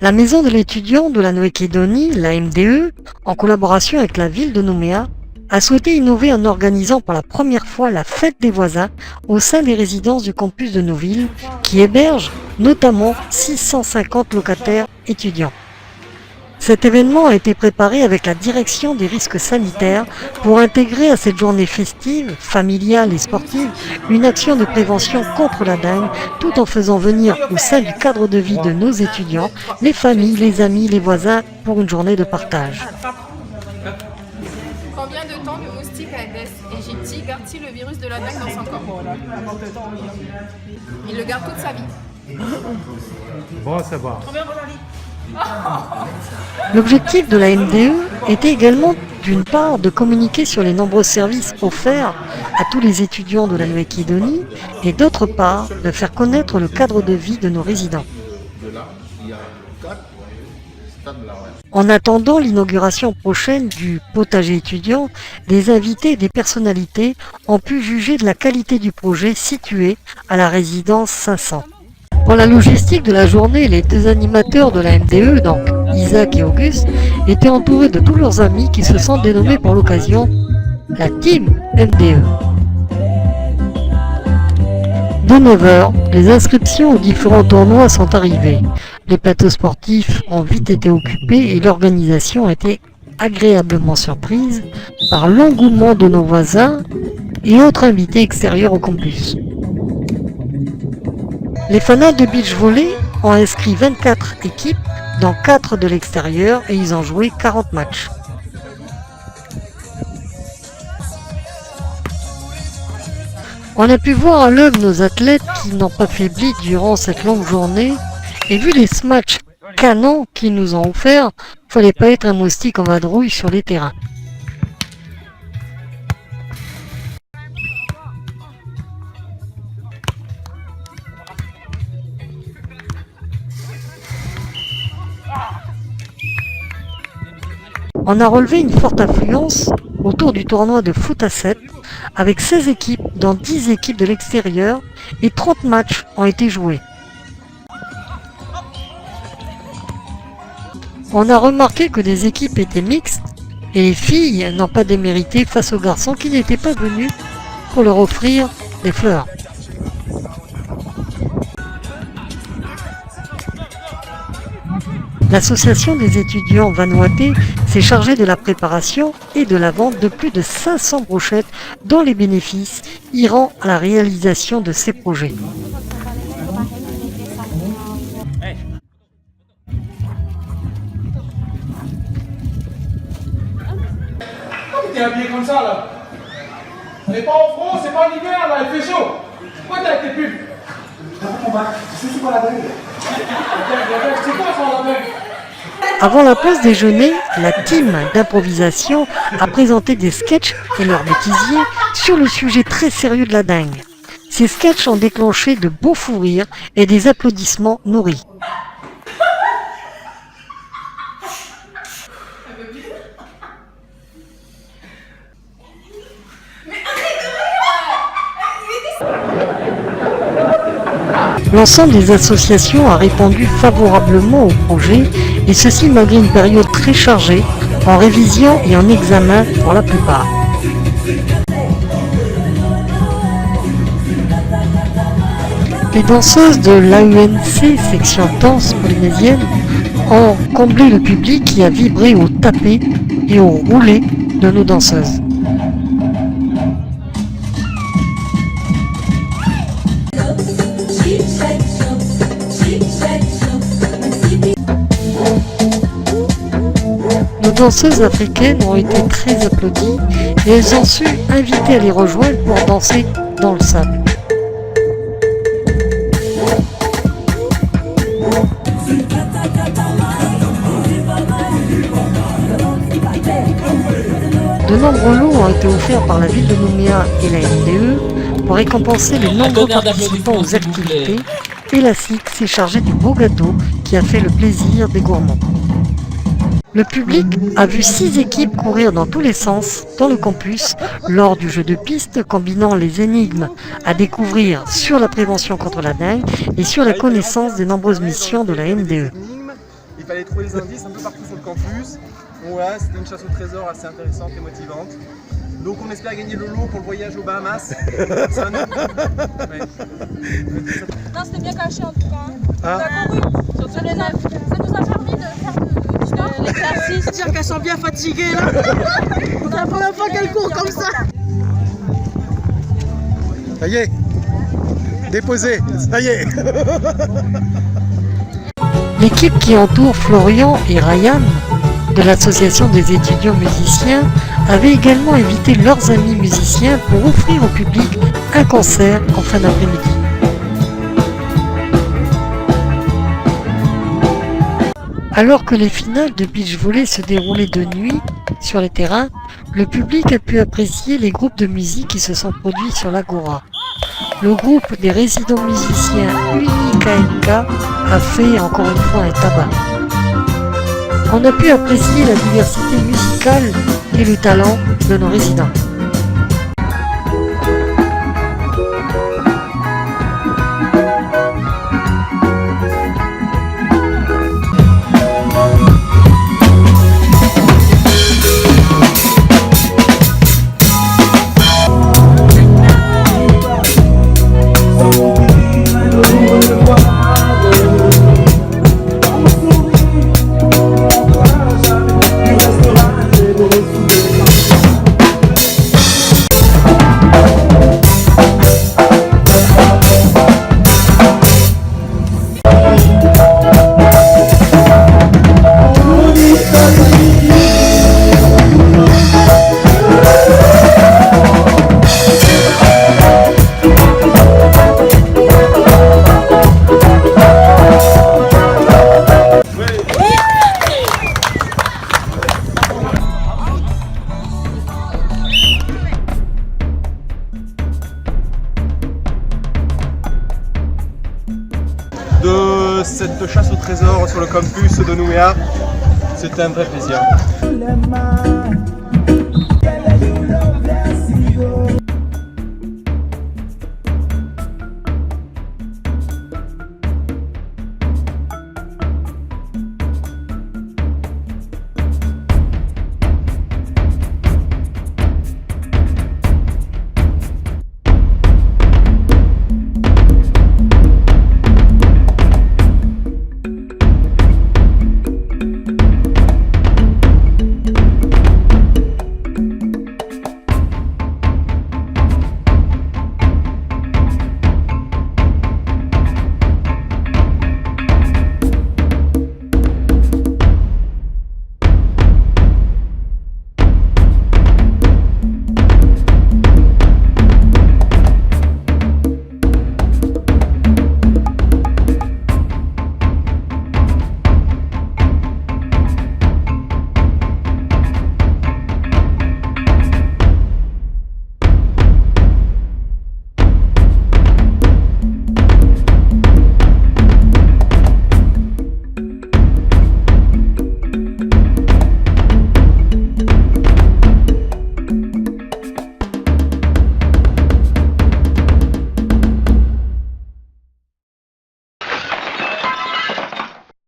La Maison de l'étudiant de la Nouvelle-Calédonie, la MDE, en collaboration avec la ville de Nouméa, a souhaité innover en organisant pour la première fois la fête des voisins au sein des résidences du campus de Nouville, qui héberge notamment 650 locataires étudiants. Cet événement a été préparé avec la direction des risques sanitaires pour intégrer à cette journée festive, familiale et sportive une action de prévention contre la dengue, tout en faisant venir au sein du cadre de vie de nos étudiants les familles, les amis, les voisins pour une journée de partage. Combien de temps le moustique Aedes aegypti garde-t-il le virus de la dengue dans son corps? Il le garde toute sa vie. Bon à savoir. L'objectif de la MDE était également d'une part de communiquer sur les nombreux services offerts à tous les étudiants de la Nouvelle-Calédonie et d'autre part de faire connaître le cadre de vie de nos résidents. En attendant l'inauguration prochaine du potager étudiant, des invités et des personnalités ont pu juger de la qualité du projet situé à la résidence 500. Pour la logistique de la journée, les deux animateurs de la MDE, donc Isaac et Auguste, étaient entourés de tous leurs amis qui se sont dénommés pour l'occasion la Team MDE. De 9h, les inscriptions aux différents tournois sont arrivées. Les plateaux sportifs ont vite été occupés et l'organisation a été agréablement surprise par l'engouement de nos voisins et autres invités extérieurs au campus. Les fanats de beach volley ont inscrit 24 équipes, dont 4 de l'extérieur, et ils ont joué 40 matchs. On a pu voir à l'œuvre nos athlètes qui n'ont pas faibli durant cette longue journée, et vu les matchs canons qu'ils nous ont offerts, fallait pas être un moustique en vadrouille sur les terrains. On a relevé une forte affluence autour du tournoi de foot à 7 avec 16 équipes dont 10 équipes de l'extérieur et 30 matchs ont été joués. On a remarqué que des équipes étaient mixtes et les filles n'ont pas démérité face aux garçons qui n'étaient pas venus pour leur offrir des fleurs. L'association des étudiants vanuatais s'est chargée de la préparation et de la vente de plus de 500 brochettes dont les bénéfices iront à la réalisation de ces projets. Pourquoi t'es habillé comme ça là? On n'est pas en France, c'est pas l'hiver là, il fait chaud. Pourquoi t'as tes pulls? C'est quoi la dingue? C'est quoi ça la dingue? Avant la pause déjeuner, la team d'improvisation a présenté des sketchs et leurs bêtisiers sur le sujet très sérieux de la dengue. Ces sketchs ont déclenché de beaux fous rires et des applaudissements nourris. L'ensemble des associations a répondu favorablement au projet, et ceci malgré une période très chargée, en révision et en examen pour la plupart. Les danseuses de l'AUNC, section danse polynésienne, ont comblé le public qui a vibré au tapé et au roulé de nos danseuses. Nos danseuses africaines ont été très applaudies et elles ont su inviter à les rejoindre pour danser dans le sable. De nombreux lots ont été offerts par la ville de Nouméa et la MDE pour récompenser les nombreux participants aux activités, et la SIC s'est chargée du beau gâteau qui a fait le plaisir des gourmands. Le public a vu 6 équipes courir dans tous les sens dans le campus lors du jeu de piste combinant les énigmes à découvrir sur la prévention contre la dengue et sur la connaissance des nombreuses missions de la MDE. Il fallait trouver les indices un peu partout sur le campus. Donc voilà, c'était une chasse au trésor assez intéressante et motivante. Donc on espère gagner le lot pour le voyage aux Bahamas. C'est un... ouais. Non, c'était bien caché en tout cas. Ah. On a couru sur les nappes. Ça nous a permis de faire l'exercice. C'est-à-dire qu'elles sont bien fatiguées là. C'est la première fois qu'elles courent comme ça. Ça y est, déposé, ça y est. L'équipe qui entoure Florian et Ryan de l'association des étudiants musiciens avait également invité leurs amis musiciens pour offrir au public un concert en fin d'après-midi. Alors que les finales de beach volley se déroulaient de nuit sur les terrains, le public a pu apprécier les groupes de musique qui se sont produits sur l'Agora. Le groupe des résidents musiciens UniKNK a fait encore une fois un tabac. On a pu apprécier la diversité musicale et le talent de nos résidents. De cette chasse au trésor sur le campus de Nouméa. C'était un vrai plaisir.